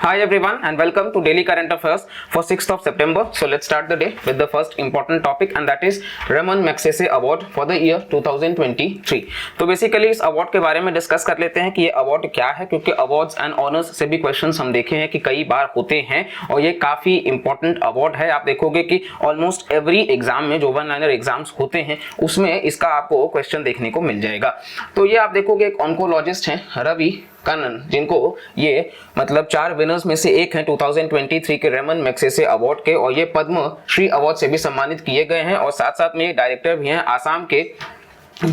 Hi everyone and welcome to Daily Current Affairs for 6th of September. So let's start the day with the first important topic and that is Ramon Magsaysay Award for the year 2023. तो basically इस award के बारे में discuss कर लेते हैं कि ये अवार्ड क्या है, क्योंकि अवार्ड्स एंड ऑनर्स से भी क्वेश्चंस हम देखे हैं कि कई बार होते हैं और ये काफी इंपॉर्टेंट अवार्ड है। आप देखोगे कि ऑलमोस्ट एवरी एग्जाम में जो वन लाइनर एग्जाम्स होते हैं उसमें इसका आपको क्वेश्चन देखने को मिल जाएगा। तो ये आप देखोगे एक ऑन्कोलॉजिस्ट हैं रवि कन्नन, जिनको ये मतलब 4 विनर्स में से एक हैं 2023 के रेमन मैग्सेसे अवार्ड के, और ये पद्म श्री अवार्ड से भी सम्मानित किए गए हैं और साथ साथ में ये डायरेक्टर भी हैं आसाम के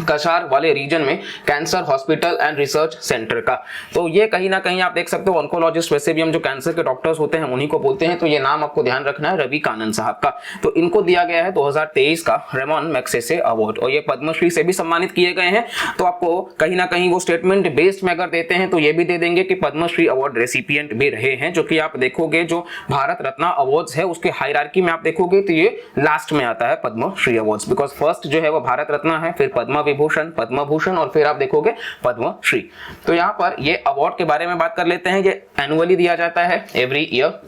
कछार वाले रीजन में cancer hospital and research centre का। तो ये कहीं ना कहीं आप देख सकते हो ऑन्कोलॉजिस्ट, वैसे भी हम जो कैंसर के डॉक्टर्स होते हैं उन्हीं को बोलते हैं, तो ये नाम आपको ध्यान रखना है रवि कानन साहब का। तो इनको दिया गया है 2023 का रेमन मैग्सेसे अवार्ड और ये पद्मश्री से भी सम्मानित किए गए हैं। तो आपको कहीं ना कहीं वो स्टेटमेंट बेस्ड में अगर देते हैं तो ये भी दे देंगे कि पद्मश्री अवार्ड रेसिपिएंट भी रहे हैं, जो कि आप देखोगे जो भारत रत्न अवार्ड्स है उसके हायरार्की में आप देखोगे तो ये लास्ट में आता है पद्मश्री अवार्ड्स, बिकॉज फर्स्ट जो है वो भारत रत्न है, फिर पद्म विभूषण, पद्म भूषण और फिर आप देखोगे पद्मश्री। तो यहाँ पर ये अवार्ड के बारे में बात कर लेते हैं। ये एनुअली दिया जाता है एवरी ईयर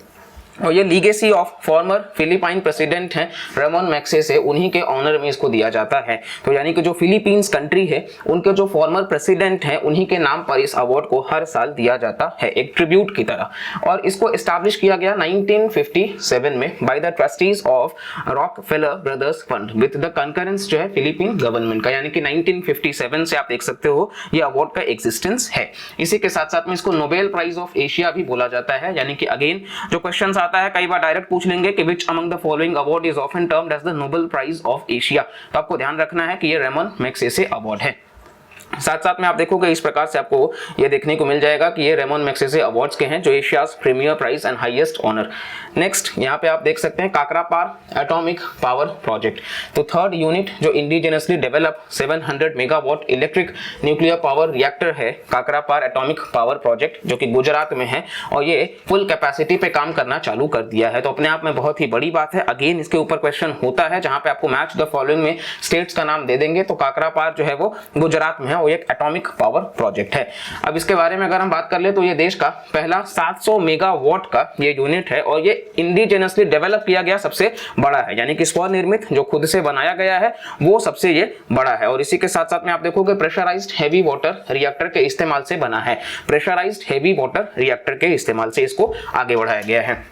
और ये legacy of former Philippine president हैं रेमन मैग्सेसे, उन्हीं के ऑनर में इसको दिया जाता है। तो यानी कि जो फिलीपींस कंट्री है उनके जो फॉर्मर प्रेसिडेंट हैं उन्हीं के नाम पर इस अवार्ड को हर साल दिया जाता है एक ट्रिब्यूट की तरह। और इसको एस्टैब्लिश किया गया 1957 में by the trustees of Rockefeller brothers fund with the concurrence जो है फिलीपीन गवर्नमेंट का, यानी कि 1957 से आप देख सकते हो ये अवार्ड का एग्जिस्टेंस है। इसी के साथ साथ में इसको नोबेल प्राइज ऑफ एशिया भी बोला जाता है, यानी कि अगेन जो क्वेश्चन आता है कई बार डायरेक्ट पूछ लेंगे कि which among the following award is often termed as the Nobel prize of Asia. तो आपको ध्यान रखना है कि ये रेमन मैग्सेसे अवार्ड है। साथ साथ में आप देखोगे इस प्रकार से आपको ये देखने को मिल जाएगा कि ये रेमन मैग्सेसे अवार्ड्स के हैं जो Asia's premier prize and highest honour. Next यहाँ पे आप देख सकते हैं काकरापार एटॉमिक पावर प्रोजेक्ट। तो थर्ड यूनिट जो indigenously develop 700 megawatt electric nuclear power reactor है काकरापार एटॉमिक पावर प्रोजेक्ट, जो कि गुजरात में है और ये फुल कैपेसिटी पे काम करना चालू कर दिया है। तो अपने आप में बहुत ही बड़ी बात है। अगेन इसके ऊपर क्वेश्चन होता है जहां पे आपको मैच द फॉलोइंग में स्टेट्स का नाम दे देंगे, तो काकरापार जो है वो गुजरात में है और एक एटॉमिक पावर प्रोजेक्ट है। अब इसके बारे में अगर हम बात कर ले तो ये देश का पहला 700 मेगावाट का ये यूनिट है और ये इंडिजिनसली डेवलप किया गया सबसे बड़ा है, यानी कि स्वनिर्मित जो खुद से बनाया गया है वो सबसे ये बड़ा है। और इसी के साथ साथ में आप देखोगे प्रेशराइज्ड हेवी वाटर रिएक्टर के इस्तेमाल से बना है, प्रेशराइज्ड हेवी वाटर रिएक्टर के इस्तेमाल से इसको आगे बढ़ाया गया है।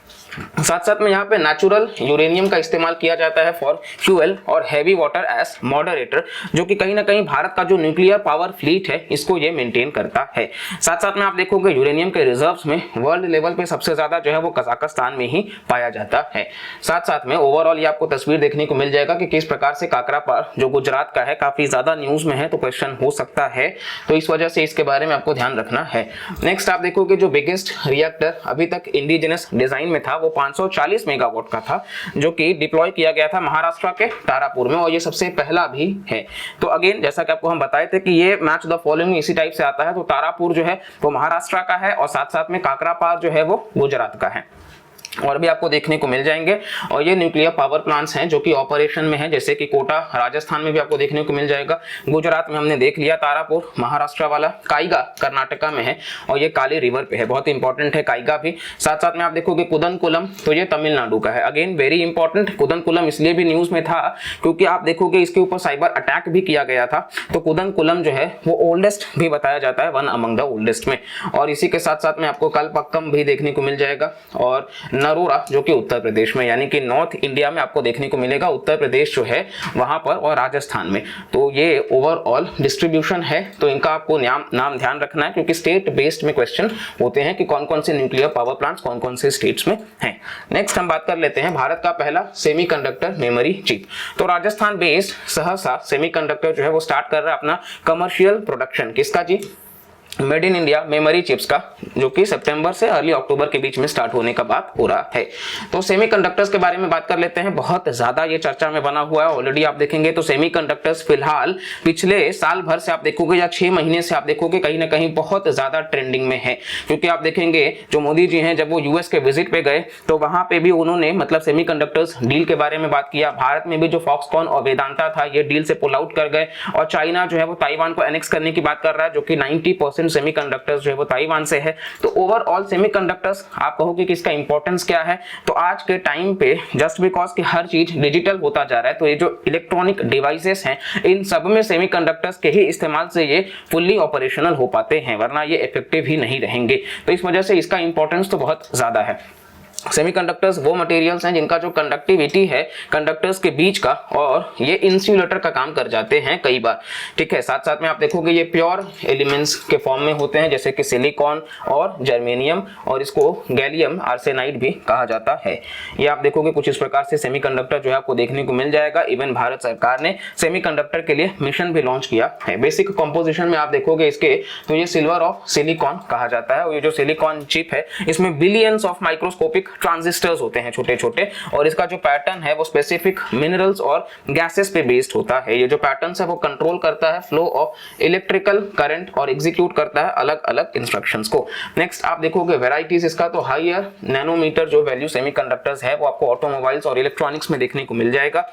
साथ साथ में यहाँ पे नेचुरल यूरेनियम का इस्तेमाल किया जाता है फॉर फ्यूल और हैवी वाटर एज मॉडरेटर, जो कि कहीं ना कहीं भारत का जो न्यूक्लियर पावर फ्लीट है इसको ये मेंटेन करता है। साथ साथ में आप देखोगे यूरेनियम के रिजर्व्स में वर्ल्ड लेवल पे सबसे ज्यादा जो है वो कजाकिस्तान में ही पाया जाता है। साथ साथ में ओवरऑल ये आपको तस्वीर देखने को मिल जाएगा कि किस प्रकार से काकरापार जो गुजरात का है काफी ज्यादा न्यूज में है, तो क्वेश्चन हो सकता है, तो इस वजह से इसके बारे में आपको ध्यान रखना है। नेक्स्ट आप देखोगे जो बिगेस्ट रिएक्टर अभी तक इंडिजिनस डिजाइन में था वो 540 मेगावाट का था, जो कि डिप्लॉय किया गया था महाराष्ट्र के तारापुर में और ये सबसे पहला भी है। तो अगेन जैसा कि आपको हम बताए थे कि ये मैच द फॉलोइंग इसी टाइप से आता है, तो तारापुर जो है वो महाराष्ट्र का है और साथ साथ में काकरापार जो है वो गुजरात का है और भी आपको देखने को मिल जाएंगे। और ये न्यूक्लियर पावर प्लांट्स हैं जो कि ऑपरेशन में है, जैसे कि कोटा राजस्थान में भी आपको देखने को मिल जाएगा, गुजरात में हमने देख लिया, तारापुर महाराष्ट्र वाला, काइगा कर्नाटका में है और ये काली रिवर पे है, बहुत इंपॉर्टेंट है काइगा भी। साथ साथ में आप देखोगे कुदनकुलम, तो ये तमिलनाडु का है, अगेन वेरी इंपॉर्टेंट। कुदनकुलम इसलिए भी न्यूज में था क्योंकि आप देखोगे इसके ऊपर साइबर अटैक भी किया गया था। तो कुदनकुलम जो है वो ओल्डेस्ट भी बताया जाता है, वन अमंग द ओल्डेस्ट में। और इसी के साथ साथ में आपको कलपक्कम भी देखने को मिल जाएगा और नरोरा जो कि उत्तर प्रदेश में, यानी कि नॉर्थ इंडिया में आपको देखने को मिलेगा, उत्तर प्रदेश जो है वहां पर और राजस्थान में। तो ये ओवरऑल डिस्ट्रीब्यूशन है, तो इनका आपको नाम ध्यान रखना है क्योंकि स्टेट बेस्ड में क्वेश्चन होते हैं कि कौन कौन से न्यूक्लियर पावर प्लांट्स कौन कौन से स्टेट्स में हैं। नेक्स्ट हम बात कर लेते हैं भारत का पहला सेमीकंडक्टर मेमोरी चिप। तो राजस्थान बेस्ड सहरसा सेमीकंडक्टर जो है वो स्टार्ट कर रहा है अपना कमर्शियल प्रोडक्शन, किसका जी, made in India memory chips का, जो कि सितंबर से अर्ली अक्टूबर के बीच में स्टार्ट होने का बात हो रहा है। तो सेमीकंडक्टर्स के बारे में बात कर लेते हैं, बहुत ज्यादा ये चर्चा में बना हुआ है ऑलरेडी। आप देखेंगे तो सेमीकंडक्टर्स फिलहाल पिछले साल भर से आप देखोगे या 6 महीने से आप देखोगे कहीं ना कहीं बहुत ज्यादा ट्रेंडिंग में है, क्योंकि आप देखेंगे जो मोदी जी हैं जब वो यूएस के विजिट पे गए तो वहां पे भी उन्होंने मतलब सेमीकंडक्टर्स डील के बारे में बात किया। भारत में भी जो फॉक्सकॉन और वेदांता था ये डील से पुल आउट कर गए और चाइना जो है वो ताइवान को एनेक्स करने की बात कर रहा है, जो कि 90% प्रोडक्शन सेमीकंडक्टर्स जो है वो ताइवान से है। तो ओवरऑल सेमीकंडक्टर्स आप कहोगे कि इसका इंपॉर्टेंस क्या है, तो आज के टाइम पे जस्ट बिकॉज कि हर चीज डिजिटल होता जा रहा है, तो ये जो इलेक्ट्रॉनिक डिवाइसेस हैं इन सब में सेमीकंडक्टर्स के ही इस्तेमाल से ये फुल्ली ऑपरेशनल हो पाते हैं, वरना ये इफेक्टिव ही नहीं रहेंगे। तो इस वजह से इसका इंपॉर्टेंस तो बहुत ज्यादा है। सेमीकंडक्टर्स वो मटेरियल्स हैं जिनका जो कंडक्टिविटी है कंडक्टर्स के बीच का, और ये इंसुलेटर का काम कर जाते हैं कई बार, ठीक है। साथ साथ में आप देखोगे ये प्योर एलिमेंट्स के फॉर्म में होते हैं, जैसे कि सिलिकॉन और जर्मेनियम, और इसको गैलियम आर्सेनाइड भी कहा जाता है। ये आप देखोगे कुछ इस प्रकार से सेमीकंडक्टर जो है आपको देखने को मिल जाएगा। इवन भारत सरकार ने सेमीकंडक्टर के लिए मिशन भी लॉन्च किया है। बेसिक कंपोजिशन में आप देखोगे इसके, तो ये सिल्वर ऑफ सिलिकॉन कहा जाता है, और ये जो सिलिकॉन चिप है इसमें बिलियंस ऑफ माइक्रोस्कोपिक ट्रांजिस्टर्स होते हैं छोटे छोटे, और इसका जो पैटर्न है वो स्पेसिफिक मिनरल्स और गैसेस पे बेस्ड होता है। ये जो पैटर्न है वो कंट्रोल करता है फ्लो ऑफ इलेक्ट्रिकल करंट और एग्जीक्यूट करता है अलग अलग इंस्ट्रक्शंस को। नेक्स्ट आप देखोगे वेराइटीज इसका, तो हायर नैनोमीटर जो वैल्यू सेमीकंडक्टर्स है वो आपको ऑटोमोबाइल्स और इलेक्ट्रॉनिक्स में देखने को मिल जाएगा,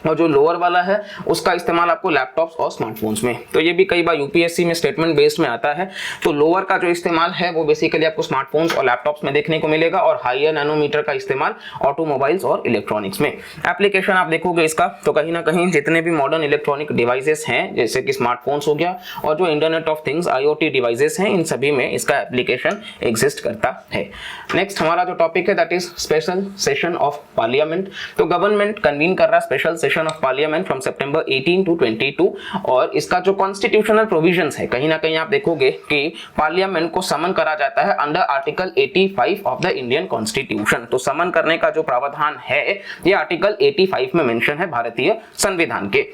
और जो लोअर वाला है उसका इस्तेमाल आपको लैपटॉप्स और स्मार्टफोन्स में। तो ये भी कई बार यूपीएससी में स्टेटमेंट बेस्ड में आता है। तो लोअर का जो इस्तेमाल है वो बेसिकली आपको स्मार्टफोन्स और लैपटॉप्स में देखने को मिलेगा, और हायर नैनोमीटर का इस्तेमाल ऑटोमोबाइल्स और इलेक्ट्रॉनिक्स में। एप्लीकेशन आप देखोगे इसका, तो कहीं ना कहीं जितने भी मॉडर्न इलेक्ट्रॉनिक डिवाइसेस हैं जैसे कि स्मार्टफोन्स हो गया और जो internet of things IoT devices हैं, इन सभी में इसका एप्लीकेशन एग्जिस्ट करता है। नेक्स्ट हमारा जो टॉपिक है that is special session of parliament. तो गवर्नमेंट कन्वीन कर रहा है special session of parliament from September 18 to 22, और इसका जो कॉन्स्टिट्यूशनल प्रोविजंस है कहीं ना कहीं आप देखोगे कि पार्लियामेंट को समन करा जाता है under article 85 of the Indian constitution. तो समन करने का जो प्रावधान है ये आर्टिकल 85 में मेंशन है भारतीय संविधान के।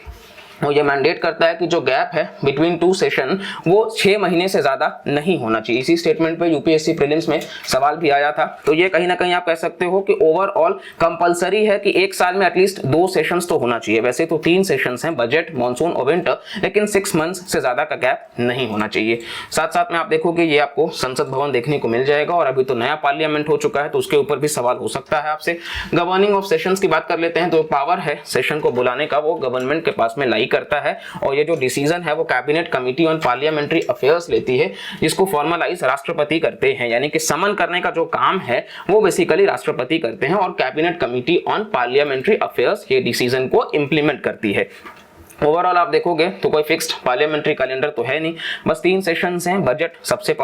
और ये मैंडेट करता है कि जो गैप है बिटवीन टू सेशन वो 6 महीने से ज्यादा नहीं होना चाहिए। इसी स्टेटमेंट पे यूपीएससी प्रीलिम्स में सवाल भी आया था। तो ये कहीं ना कहीं आप कह सकते हो कि ओवरऑल कंपलसरी है कि एक साल में एटलीस्ट 2 सेशंस तो होना चाहिए। वैसे तो 3 सेशंस हैं, बजट, मॉनसून और विंटर, लेकिन 6 मंथ्स से ज्यादा का गैप नहीं होना चाहिए। साथ साथ में आप देखोगे ये आपको संसद भवन देखने को मिल जाएगा, और अभी तो नया पार्लियामेंट हो चुका है तो उसके ऊपर भी सवाल हो सकता है आपसे। गवर्निंग ऑफ सेशंस की बात कर लेते हैं, तो पावर है सेशन को बुलाने का वो गवर्नमेंट के पास में लाई करता है, और ये जो डिसीजन है वो cabinet committee on parliamentary affairs लेती है, जिसको फॉर्मलाइज राष्ट्रपति करते हैं। यानी कि समन करने का जो काम है वो बेसिकली राष्ट्रपति करते हैं, और cabinet committee on parliamentary affairs ये डिसीजन को इंप्लीमेंट करती है। ओवरऑल आप देखोगे तो कोई फिक्स्ड पार्लियामेंट्री कैलेंडर तो है नहीं, बस 3 सेशंस हैं। बजट सबसे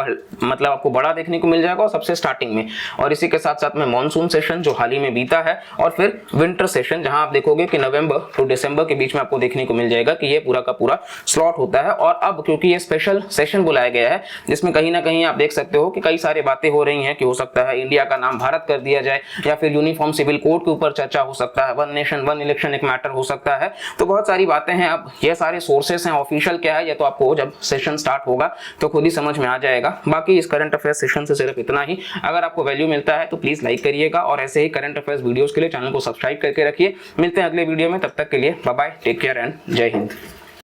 मतलब आपको बड़ा देखने को मिल जाएगा और सबसे स्टार्टिंग में, और इसी के साथ साथ में मॉनसून सेशन जो हाल ही में बीता है, और फिर विंटर सेशन जहां आप देखोगे कि नवंबर टू दिसंबर के बीच में आपको देखने को मिल जाएगा कि ये पूरा का पूरा स्लॉट होता है। और अब क्योंकि ये स्पेशल सेशन बुलाया गया है जिसमें कहीं ना कहीं आप देख सकते हो कि कई सारी बातें हो रही हैं कि हो सकता है इंडिया का नाम भारत कर दिया जाए, या फिर यूनिफॉर्म सिविल कोड के ऊपर चर्चा हो सकता है, वन नेशन वन इलेक्शन एक मैटर हो सकता है। तो बहुत सारी बातें हैं। अब ये सारे सोर्सेस हैं, ऑफिशियल क्या है ये तो आपको जब सेशन स्टार्ट होगा तो खुद ही समझ में आ जाएगा। बाकी इस करंट अफेयर्स सेशन से सिर्फ इतना ही। अगर आपको वैल्यू मिलता है तो प्लीज लाइक करिएगा, और ऐसे ही करंट अफेयर्स वीडियोस के लिए चैनल को सब्सक्राइब करके रखिए। मिलते हैं अगले वीडियो में, तब तक के लिए bye bye, take care and जय हिंद।